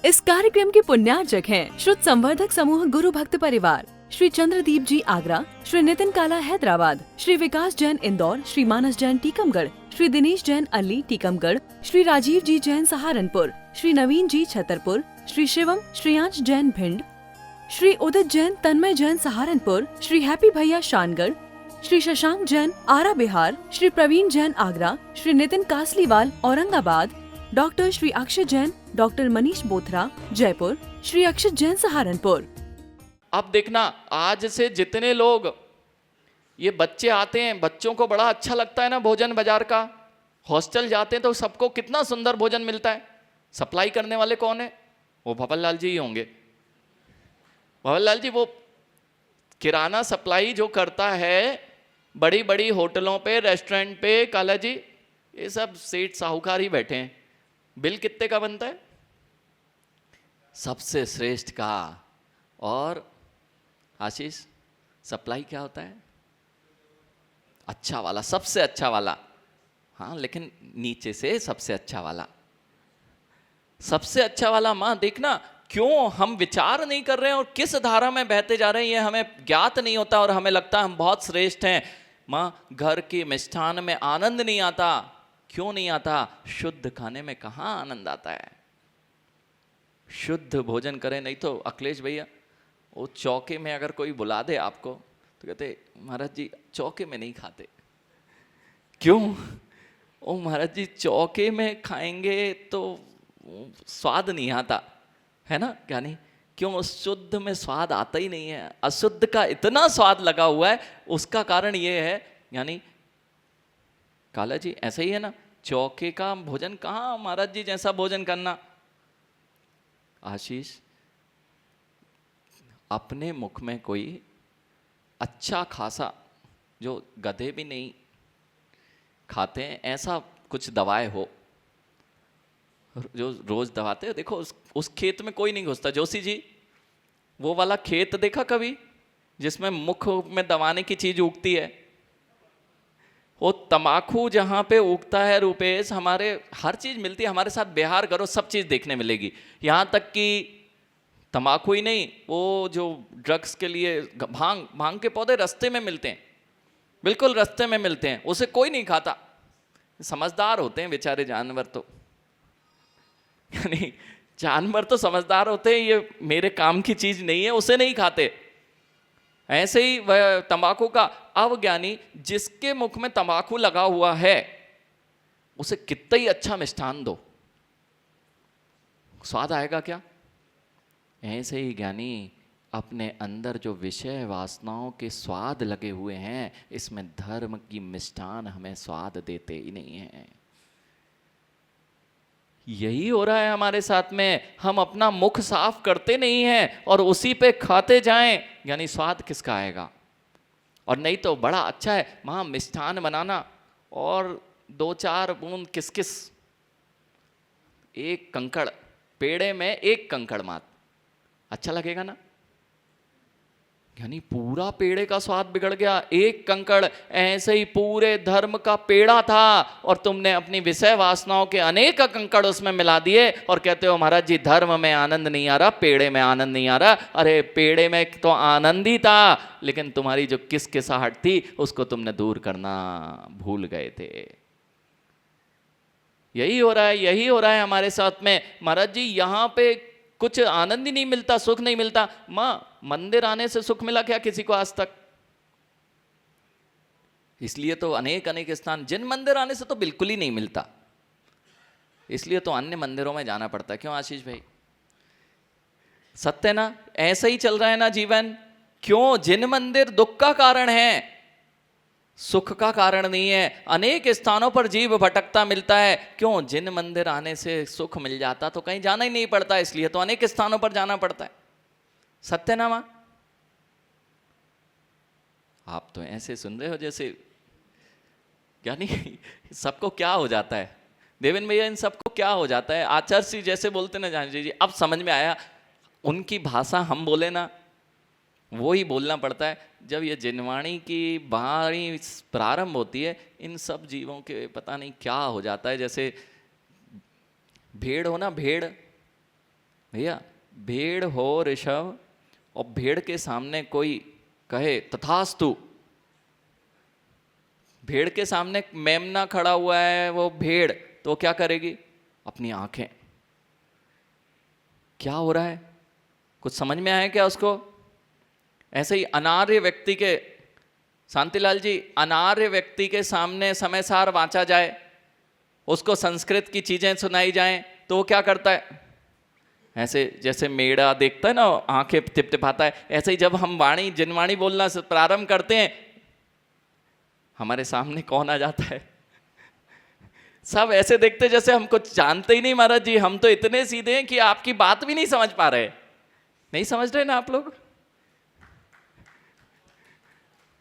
इस कार्यक्रम के पुण्यार्चक हैं श्रुत संवर्धक समूह गुरु भक्त परिवार, श्री चंद्रदीप जी आगरा, श्री नितिन काला हैदराबाद, श्री विकास जैन इंदौर, श्री मानस जैन टीकमगढ़, श्री दिनेश जैन अली टीकमगढ़, श्री राजीव जी जैन सहारनपुर, श्री नवीन जी छतरपुर, श्री शिवम श्रेयांश जैन भिंड, श्री उदित जैन तन्मय जैन सहारनपुर, श्री हैप्पी भैया शानगढ़, श्री शशांक जैन आरा बिहार, श्री प्रवीण जैन आगरा, श्री नितिन कासलीवाल औरंगाबाद, डॉक्टर श्री अक्षय जैन, डॉक्टर मनीष बोथरा जयपुर, श्री अक्षय जैन सहारनपुर। अब देखना, आज से जितने लोग ये बच्चे आते हैं, बच्चों को बड़ा अच्छा लगता है ना भोजन बाजार का। हॉस्टल जाते हैं तो सबको कितना सुंदर भोजन मिलता है। सप्लाई करने वाले कौन है? वो भवन लाल जी ही होंगे। भवन लाल जी वो किराना सप्लाई जो करता है बड़ी बड़ी होटलों पे, रेस्टोरेंट पे, काला जी ये सब सेठ साहूकार ही बैठे हैं। बिल कितने का बनता है? सबसे श्रेष्ठ का। और आशीष, सप्लाई क्या होता है? अच्छा वाला, सबसे अच्छा वाला। हाँ, लेकिन नीचे से सबसे अच्छा वाला, सबसे अच्छा वाला। माँ देखना, क्यों हम विचार नहीं कर रहे हैं और किस धारा में बहते जा रहे हैं ये हमें ज्ञात नहीं होता और हमें लगता है हम बहुत श्रेष्ठ हैं। माँ, घर के मिष्ठान में आनंद नहीं आता। क्यों नहीं आता? शुद्ध खाने में कहाँ आनंद आता है। शुद्ध भोजन करें। नहीं तो अखिलेश भैया, वो चौके में अगर कोई बुला दे आपको तो कहते महाराज जी चौके में नहीं खाते। क्यों? ओ महाराज जी चौके में खाएंगे तो स्वाद नहीं आता है ना, क्या नहीं? क्यों? शुद्ध में स्वाद आता ही नहीं है। अशुद्ध का इतना स्वाद लगा हुआ है। उसका कारण ये है, यानी काला जी ऐसा ही है ना, चौके का भोजन कहाँ महाराज जी जैसा भोजन करना। आशीष, अपने मुख में कोई अच्छा खासा, जो गधे भी नहीं खाते हैं ऐसा कुछ दवाएं हो, जो रोज दबाते हैं। देखो उस खेत में कोई नहीं घुसता। जोशी जी, वो वाला खेत देखा कभी जिसमें मुख में दबाने की चीज उगती है? वो तमाकू जहाँ पे उगता है रुपेश, हमारे हर चीज मिलती है। हमारे साथ बिहार करो, सब चीज देखने मिलेगी। यहाँ तक कि तमाकू ही नहीं, वो जो ड्रग्स के लिए भांग के पौधे रास्ते में मिलते हैं, बिल्कुल रास्ते में मिलते हैं। उसे कोई नहीं खाता। समझदार होते हैं बेचारे जानवर तो, यानी जानवर तो समझदार होते हैं। ये मेरे काम की चीज नहीं है, उसे नहीं खाते। ऐसे ही वह तंबाकू का अवज्ञानी, जिसके मुख में तंबाकू लगा हुआ है उसे कितना ही अच्छा मिष्ठान दो, स्वाद आएगा क्या? ऐसे ही ज्ञानी अपने अंदर जो विषय वासनाओं के स्वाद लगे हुए हैं, इसमें धर्म की मिष्ठान हमें स्वाद देते ही नहीं है। यही हो रहा है हमारे साथ में। हम अपना मुख साफ करते नहीं हैं और उसी पे खाते जाएं, यानी स्वाद किसका आएगा? और नहीं तो बड़ा अच्छा है वहाँ मिष्ठान बनाना और 2-4 बूंद किसकिस, एक कंकड़ पेड़े में, एक कंकड़ मात्र, अच्छा लगेगा ना? यानी पूरा पेड़े का स्वाद बिगड़ गया, एक कंकड़। ऐसे ही पूरे धर्म का पेड़ा था और तुमने अपनी विषय वासनाओं के अनेक कंकड़ उसमें मिला दिए और कहते हो महाराज जी धर्म में आनंद नहीं आ रहा, पेड़े में आनंद नहीं आ रहा। अरे पेड़े में तो आनंद ही था, लेकिन तुम्हारी जो किसकिसाहट थी उसको तुमने दूर करना भूल गए थे। यही हो रहा है, यही हो रहा है हमारे साथ में। महाराज जी यहाँ पे कुछ आनंद ही नहीं मिलता, सुख नहीं मिलता। माँ, मंदिर आने से सुख मिला क्या किसी को आज तक? इसलिए तो अनेक अनेक स्थान, जिन मंदिर आने से तो बिल्कुल ही नहीं मिलता, इसलिए तो अन्य मंदिरों में जाना पड़ता है। क्यों आशीष भाई? सत्य ना? ऐसा ही चल रहा है ना जीवन। क्यों? जिन मंदिर दुख का कारण है, सुख का कारण नहीं है। अनेक स्थानों पर जीव भटकता मिलता है। क्यों? जिन मंदिर आने से सुख मिल जाता तो कहीं जाना ही नहीं पड़ता, इसलिए तो अनेक स्थानों पर जाना पड़ता है। सत्य ना मां? आप तो ऐसे सुन रहे हो जैसे, यानी सबको क्या हो जाता है देवेंद्र भैया, इन सबको क्या हो जाता है? आचार्य जी जैसे बोलते ना, जान जी अब समझ में आया। उनकी भाषा हम बोले ना, वो ही बोलना पड़ता है। जब ये जिनवाणी की वाणी प्रारंभ होती है, इन सब जीवों के पता नहीं क्या हो जाता है। जैसे भेड़ हो ना, भेड़ भैया भेड़ हो ऋषभ, और भेड़ के सामने कोई कहे तथास्तु, भेड़ के सामने मेमना खड़ा हुआ है, वो भेड़, तो क्या करेगी? अपनी आंखें, क्या हो रहा है, कुछ समझ में आया क्या उसको? ऐसे ही अनार्य व्यक्ति के, शांतिलाल जी, अनार्य व्यक्ति के सामने समय सार वांचा जाए, उसको संस्कृत की चीजें सुनाई जाएं, तो वो क्या करता है? ऐसे जैसे मेढ़ा देखता है ना, आंखें टिपटिपाता है, ऐसे ही जब हम वाणी जिनवाणी बोलना प्रारंभ करते हैं, हमारे सामने कौन आ जाता है? सब ऐसे देखते जैसे हम कुछ जानते ही नहीं। महाराज जी, हम तो इतने सीधे हैं कि आपकी बात भी नहीं समझ पा रहे। नहीं समझ रहे ना आप लोग?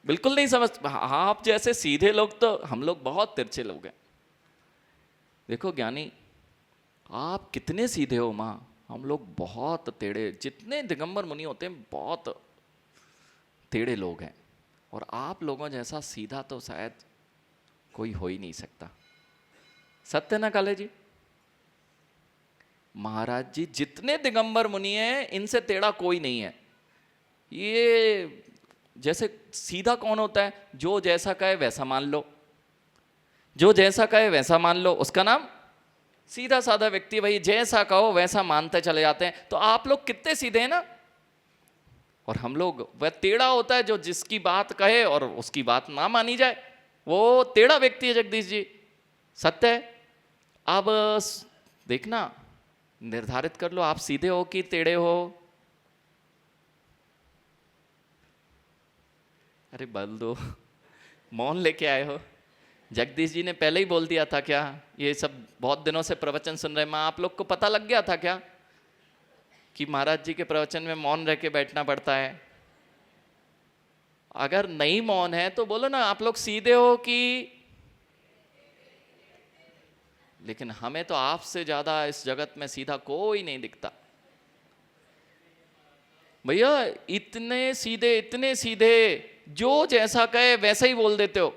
बिल्कुल नहीं समझ। आप जैसे सीधे लोग तो, हम लोग बहुत तिरछे लोग हैं। देखो ज्ञानी, आप कितने सीधे हो माँ, हम लोग बहुत टेढ़े। जितने दिगंबर मुनि होते हैं बहुत टेढ़े लोग हैं, और आप लोगों जैसा सीधा तो शायद कोई हो ही नहीं सकता। सत्य ना काले जी? महाराज जी, जितने दिगंबर मुनि हैं इनसे टेढ़ा कोई नहीं है। ये जैसे सीधा कौन होता है? जो जैसा कहे वैसा मान लो, जो जैसा कहे वैसा मान लो, उसका नाम सीधा साधा व्यक्ति। भाई जैसा कहो वैसा मानते चले जाते हैं। तो आप लोग कितने सीधे हैं ना, और हम लोग, वह टेढ़ा होता है जो जिसकी बात कहे और उसकी बात ना मानी जाए, वो टेढ़ा व्यक्ति है जगदीश जी। सत्य है। अब देखना, निर्धारित कर लो आप सीधे हो कि टेढ़े हो। अरे बल दो, मौन लेके आए हो। जगदीश जी ने पहले ही बोल दिया था क्या? ये सब बहुत दिनों से प्रवचन सुन रहे माँ, आप लोग को पता लग गया था क्या कि महाराज जी के प्रवचन में मौन रह के बैठना पड़ता है? अगर नहीं मौन है तो बोलो ना, आप लोग सीधे हो कि? लेकिन हमें तो आपसे ज्यादा इस जगत में सीधा कोई नहीं दिखता भैया। इतने सीधे, जो जैसा कहे वैसा ही बोल देते हो,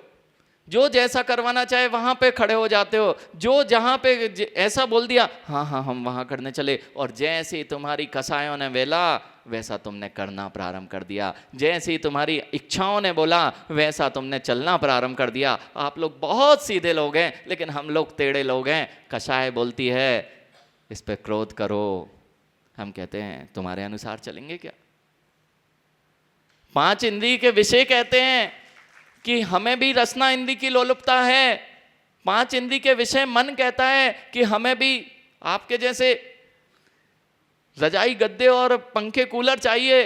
जो जैसा करवाना चाहे वहां पे खड़े हो जाते हो, जो जहां पे ऐसा बोल दिया, हाँ हाँ हम वहां करने चले, और जैसे तुम्हारी कसायों ने वेला वैसा तुमने करना प्रारंभ कर दिया, जैसे ही तुम्हारी इच्छाओं ने बोला वैसा तुमने चलना प्रारंभ कर दिया। आप लोग बहुत सीधे लोग हैं, लेकिन हम लोग टेढ़े लोग हैं। कसाय बोलती है इस पे क्रोध करो, हम कहते हैं तुम्हारे अनुसार चलेंगे क्या? 5 इंद्रिय के विषय कहते हैं कि हमें भी रसना इंद्रिय की लोलुपता है। 5 इंद्रिय के विषय मन कहता है कि हमें भी आपके जैसे रजाई गद्दे और पंखे कूलर चाहिए,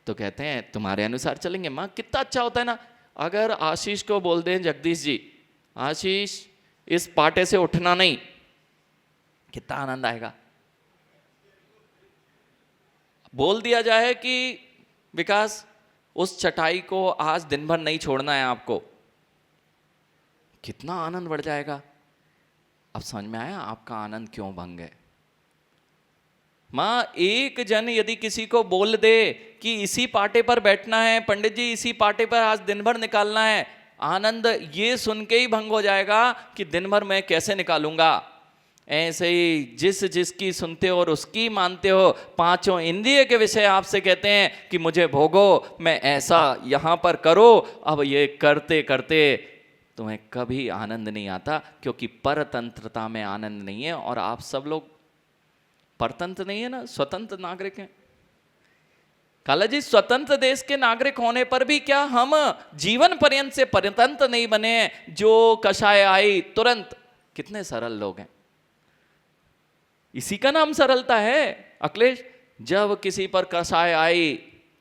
तो कहते हैं तुम्हारे अनुसार चलेंगे। माँ कितना अच्छा होता है ना, अगर आशीष को बोल दें जगदीश जी, आशीष इस पाटे से उठना नहीं, कितना आनंद आएगा। बोल दिया जाए कि विकास उस चटाई को आज दिन भर नहीं छोड़ना है आपको, कितना आनंद बढ़ जाएगा। अब समझ में आया आपका आनंद क्यों भंग है। मां एक जन यदि किसी को बोल दे कि इसी पाटे पर बैठना है, पंडित जी इसी पाटे पर आज दिन भर निकालना है, आनंद ये सुन के ही भंग हो जाएगा कि दिन भर मैं कैसे निकालूंगा। ऐसे ही जिस जिसकी सुनते हो और उसकी मानते हो। 5 इंद्रिय के विषय आपसे कहते हैं कि मुझे भोगो, मैं ऐसा यहां पर करो। अब ये करते करते तुम्हें कभी आनंद नहीं आता, क्योंकि परतंत्रता में आनंद नहीं है। और आप सब लोग परतंत्र नहीं है ना, स्वतंत्र नागरिक हैं। काला जी, स्वतंत्र देश के नागरिक होने पर भी क्या हम जीवन पर्यंत से परतंत्र नहीं बने हैं? जो कषाय आई तुरंत, कितने सरल लोग हैं। इसी का नाम सरलता है अखिलेश। जब किसी पर कषाय आई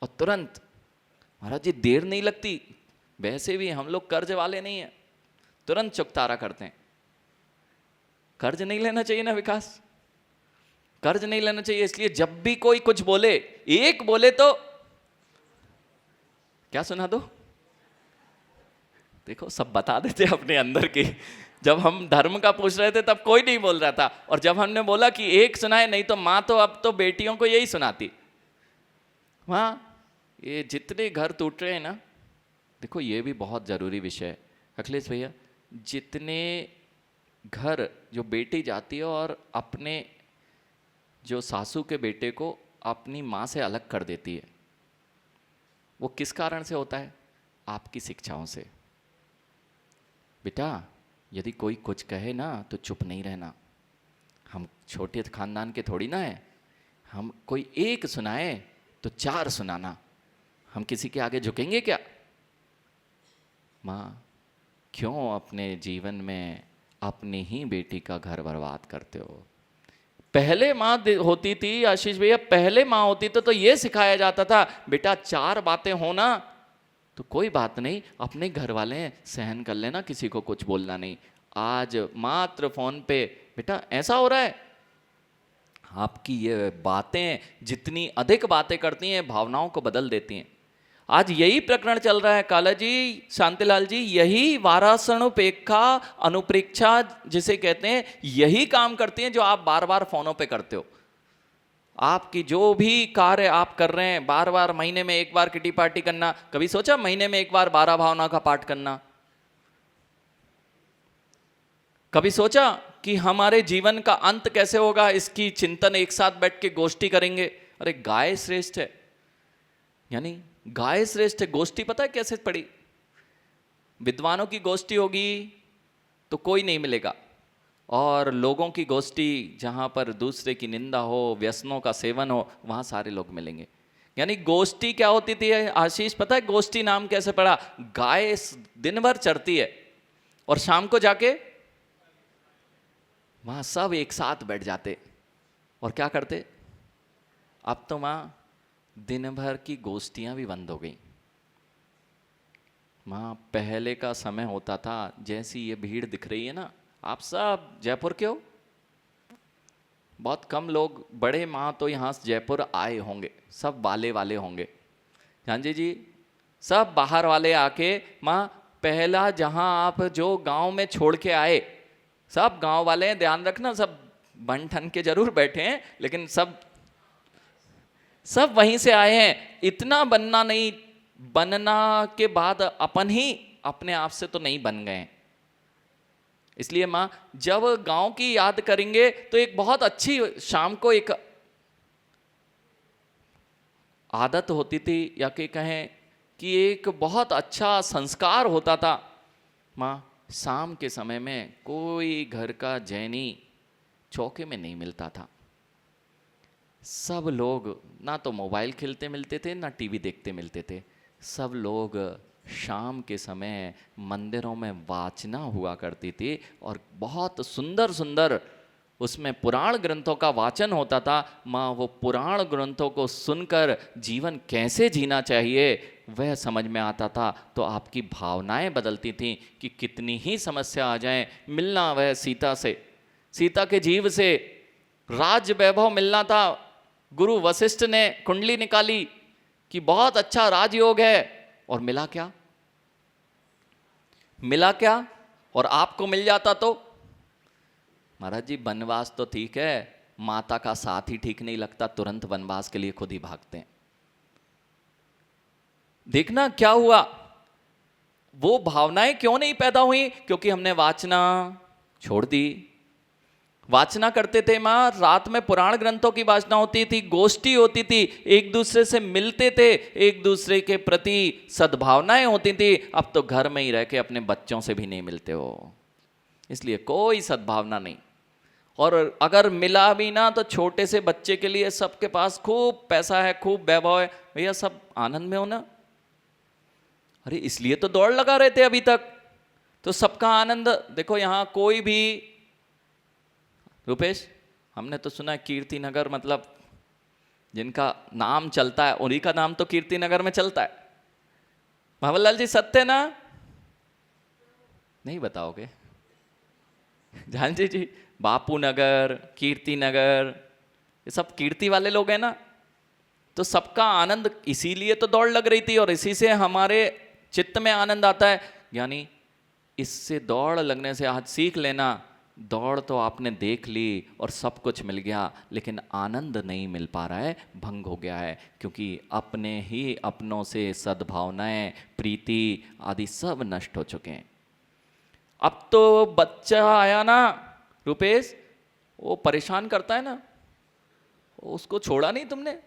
और तुरंत, महाराज जी देर नहीं लगती। वैसे भी हम लोग कर्ज वाले नहीं हैं, तुरंत चुकतारा करते हैं। कर्ज नहीं लेना चाहिए ना विकास, कर्ज नहीं लेना चाहिए। इसलिए जब भी कोई कुछ बोले, एक बोले तो क्या सुना दो, देखो सब बता देते अपने अंदर की। जब हम धर्म का पूछ रहे थे तब कोई नहीं बोल रहा था, और जब हमने बोला कि एक सुनाए, नहीं तो माँ तो अब तो बेटियों को यही सुनाती। हाँ, ये जितने घर टूट रहे हैं ना, देखो ये भी बहुत जरूरी विषय है अखिलेश भैया। जितने घर जो बेटी जाती है और अपने जो सासू के बेटे को अपनी माँ से अलग कर देती है, वो किस कारण से होता है? आपकी शिक्षाओं से। बेटा यदि कोई कुछ कहे ना तो चुप नहीं रहना, हम छोटे खानदान के थोड़ी ना है, हम कोई एक सुनाए तो चार सुनाना, हम किसी के आगे झुकेंगे क्या? माँ क्यों अपने जीवन में अपनी ही बेटी का घर बर्बाद करते हो? पहले माँ होती थी आशीष भैया, पहले माँ होती तो ये सिखाया जाता था, बेटा चार बातें हो ना तो कोई बात नहीं, अपने घर वाले हैं सहन कर लेना, किसी को कुछ बोलना नहीं। आज मात्र फोन पे बेटा ऐसा हो रहा है। आपकी ये बातें जितनी अधिक बातें करती हैं भावनाओं को बदल देती हैं। आज यही प्रकरण चल रहा है काला जी, शांतिलाल जी, यही वारासणोपेक्षा अनुप्रेक्षा जिसे कहते हैं, यही काम करती हैं जो आप बार बार फोनों पे करते हो। आपकी जो भी कार्य आप कर रहे हैं, बार बार महीने में एक बार किटी पार्टी करना, कभी सोचा महीने में एक बार 12 भावना का पाठ करना? कभी सोचा कि हमारे जीवन का अंत कैसे होगा, इसकी चिंतन एक साथ बैठ के गोष्ठी करेंगे? अरे गाय श्रेष्ठ है, यानी गाय श्रेष्ठ है। गोष्ठी पता है कैसे पड़ी? विद्वानों की गोष्ठी होगी तो कोई नहीं मिलेगा, और लोगों की गोष्ठी जहाँ पर दूसरे की निंदा हो, व्यसनों का सेवन हो, वहाँ सारे लोग मिलेंगे। यानी गोष्ठी क्या होती थी आशीष पता है? गोष्ठी नाम कैसे पड़ा? गाय दिन भर चरती है और शाम को जाके वहाँ सब एक साथ बैठ जाते और क्या करते? अब तो वहाँ दिन भर की गोष्ठियाँ भी बंद हो गई। वहाँ पहले का समय होता था, जैसी ये भीड़ दिख रही है ना, आप सब जयपुर के हो, बहुत कम लोग, बड़े माँ तो यहाँ जयपुर आए होंगे, सब वाले वाले होंगे, झांझी जी सब बाहर वाले आके माँ पहला जहाँ आप जो गांव में छोड़ के आए, सब गांव वाले हैं, ध्यान रखना, सब बन ठन के जरूर बैठे हैं लेकिन सब वहीं से आए हैं। इतना बनना नहीं, बनना के बाद अपन ही अपने आप से तो नहीं बन गए। इसलिए माँ जब गांव की याद करेंगे तो एक बहुत अच्छी शाम को एक आदत होती थी, या कि कहें कि एक बहुत अच्छा संस्कार होता था। माँ शाम के समय में कोई घर का जैनी चौके में नहीं मिलता था। सब लोग ना तो मोबाइल खेलते मिलते थे, ना टीवी देखते मिलते थे। सब लोग शाम के समय मंदिरों में वाचना हुआ करती थी और बहुत सुंदर सुंदर उसमें पुराण ग्रंथों का वाचन होता था। माँ वो पुराण ग्रंथों को सुनकर जीवन कैसे जीना चाहिए वह समझ में आता था, तो आपकी भावनाएं बदलती थीं कि कितनी ही समस्या आ जाए, मिलना वह सीता से, सीता के जीव से राज्य वैभव मिलना था। गुरु वशिष्ठ ने कुंडली निकाली कि बहुत अच्छा राजयोग है, और मिला क्या? मिला क्या? और आपको मिल जाता तो महाराज जी वनवास तो ठीक है, माता का साथ ही ठीक नहीं लगता, तुरंत वनवास के लिए खुद ही भागते हैं। देखना क्या हुआ, वो भावनाएं क्यों नहीं पैदा हुई? क्योंकि हमने वाचना छोड़ दी। वाचना करते थे माँ, रात में पुराण ग्रंथों की वाचना होती थी, गोष्ठी होती थी, एक दूसरे से मिलते थे, एक दूसरे के प्रति सद्भावनाएं होती थी। अब तो घर में ही रह के अपने बच्चों से भी नहीं मिलते हो, इसलिए कोई सद्भावना नहीं। और अगर मिला भी ना तो छोटे से बच्चे के लिए सबके पास खूब पैसा है, खूब वैभव है, भैया सब आनंद में हो ना। अरे इसलिए तो दौड़ लगा रहे थे अभी तक, तो सबका आनंद देखो। यहाँ कोई भी, रुपेश हमने तो सुना है कीर्ति नगर, मतलब जिनका नाम चलता है उन्हीं का नाम तो कीर्ति नगर में चलता है। भावललाल जी सत्य ना? नहीं बताओगे? झांझी जी बापू नगर, कीर्ति नगर, ये सब कीर्ति वाले लोग हैं ना, तो सबका आनंद इसीलिए तो दौड़ लग रही थी, और इसी से हमारे चित्त में आनंद आता है। यानी इससे दौड़ लगने से आज सीख लेना, दौड़ तो आपने देख ली और सब कुछ मिल गया, लेकिन आनंद नहीं मिल पा रहा है, भंग हो गया है, क्योंकि अपने ही अपनों से सद्भावनाएं, प्रीति आदि सब नष्ट हो चुके हैं। अब तो बच्चा आया ना रुपेश, वो परेशान करता है ना, उसको छोड़ा नहीं तुमने,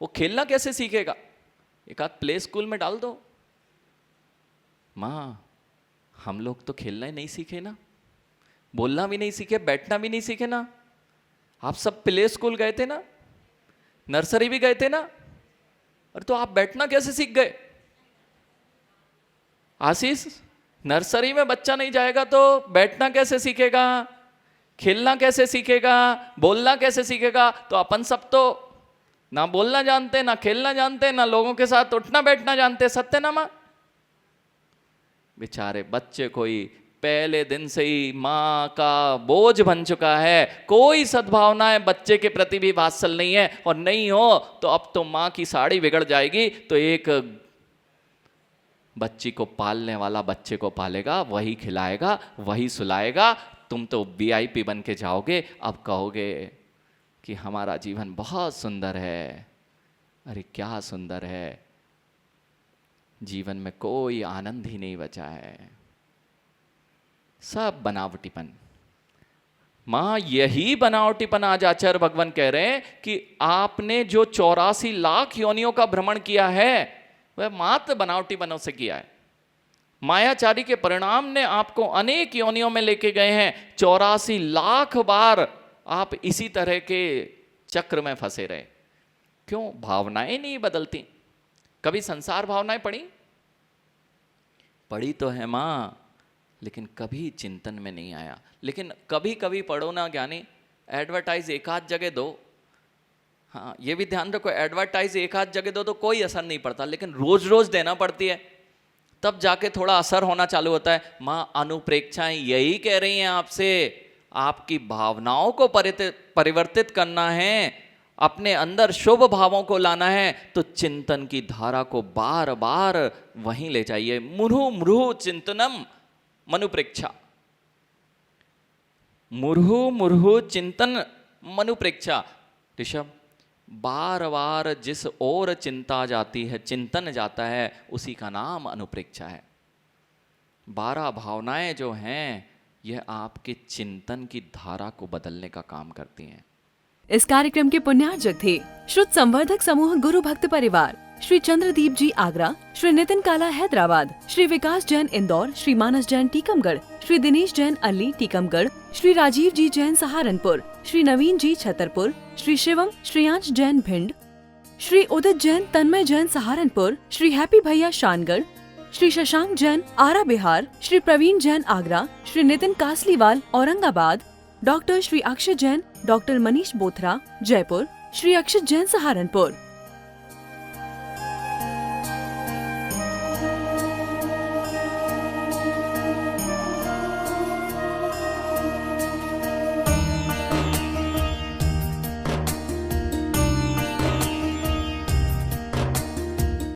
वो खेलना कैसे सीखेगा? एक आध प्ले स्कूल में डाल दो। माँ, हम लोग तो खेलना ही नहीं सीखे ना, बोलना भी नहीं सीखे, बैठना भी नहीं सीखे ना। आप सब प्ले स्कूल गए थे ना, नर्सरी भी गए थे ना, और तो आप बैठना कैसे सीख गए? आशीष, नर्सरी में बच्चा नहीं जाएगा तो बैठना कैसे सीखेगा, खेलना कैसे सीखेगा, बोलना कैसे सीखेगा? तो अपन सब तो ना बोलना जानते, ना खेलना जानते, ना लोगों के साथ उठना बैठना जानते। सत्य ना माँ? बेचारे बच्चे कोई पहले दिन से ही माँ का बोझ बन चुका है, कोई सद्भावनाएं बच्चे के प्रति भी वात्सल नहीं है, और नहीं हो तो अब तो माँ की साड़ी बिगड़ जाएगी, तो एक बच्ची को पालने वाला बच्चे को पालेगा, वही खिलाएगा, वही सुलाएगा। तुम तो वीआईपी बन के जाओगे, अब कहोगे कि हमारा जीवन बहुत सुंदर है। अरे क्या सुंदर है, जीवन में कोई आनंद ही नहीं बचा है, सब बनावटीपन। मां, यही बनावटीपन आज आचार्य भगवान कह रहे हैं कि आपने जो 84 लाख योनियों का भ्रमण किया है वह मात्र बनावटीपनों से किया है। मायाचारी के परिणाम ने आपको अनेक योनियों में लेके गए हैं। 84 लाख बार आप इसी तरह के चक्र में फंसे रहे। क्यों? भावनाएं नहीं बदलती। कभी संसार भावनाएं पढ़ी तो है माँ, लेकिन कभी चिंतन में नहीं आया। लेकिन कभी कभी पढ़ो ना ज्ञानी, एडवर्टाइज एक आध जगह दो। हाँ, ये भी ध्यान रखो, एडवर्टाइज एक आध जगह दो तो कोई असर नहीं पड़ता, लेकिन रोज रोज देना पड़ती है, तब जाके थोड़ा असर होना चालू होता है। माँ, अनुप्रेक्षाएं यही कह रही हैं आपसे, आपकी भावनाओं को परिवर्तित करना है, अपने अंदर शुभ भावों को लाना है, तो चिंतन की धारा को बार बार वहीं ले जाइए। मुरु मुरु चिंतनम मनुप्रेक्षा, मुरु मुरु चिंतन मनुप्रेक्षा। ऋषभ, बार बार जिस ओर चिंता जाती है, चिंतन जाता है, उसी का नाम अनुप्रेक्षा है। 12 भावनाएं जो हैं, यह आपके चिंतन की धारा को बदलने का काम करती हैं। इस कार्यक्रम के पुण्यार्जक थे श्रुत संवर्धक समूह गुरु भक्त परिवार, श्री चंद्रदीप जी आगरा, श्री नितिन काला हैदराबाद, श्री विकास जैन इंदौर, श्री मानस जैन टीकमगढ़, श्री दिनेश जैन अल्ली टीकमगढ़, श्री राजीव जी जैन सहारनपुर, श्री नवीन जी छतरपुर, श्री शिवम श्रेयांश जैन भिंड, श्री उदित जैन तन्मय जैन सहारनपुर, श्री हैप्पी भैया शानगढ़, श्री शशांक जैन आरा बिहार, श्री प्रवीण जैन आगरा, श्री नितिन कासलीवाल औरंगाबाद, डॉक्टर श्री अक्षय जैन, डॉक्टर मनीष बोथरा जयपुर, श्री अक्षित जैन सहारनपुर।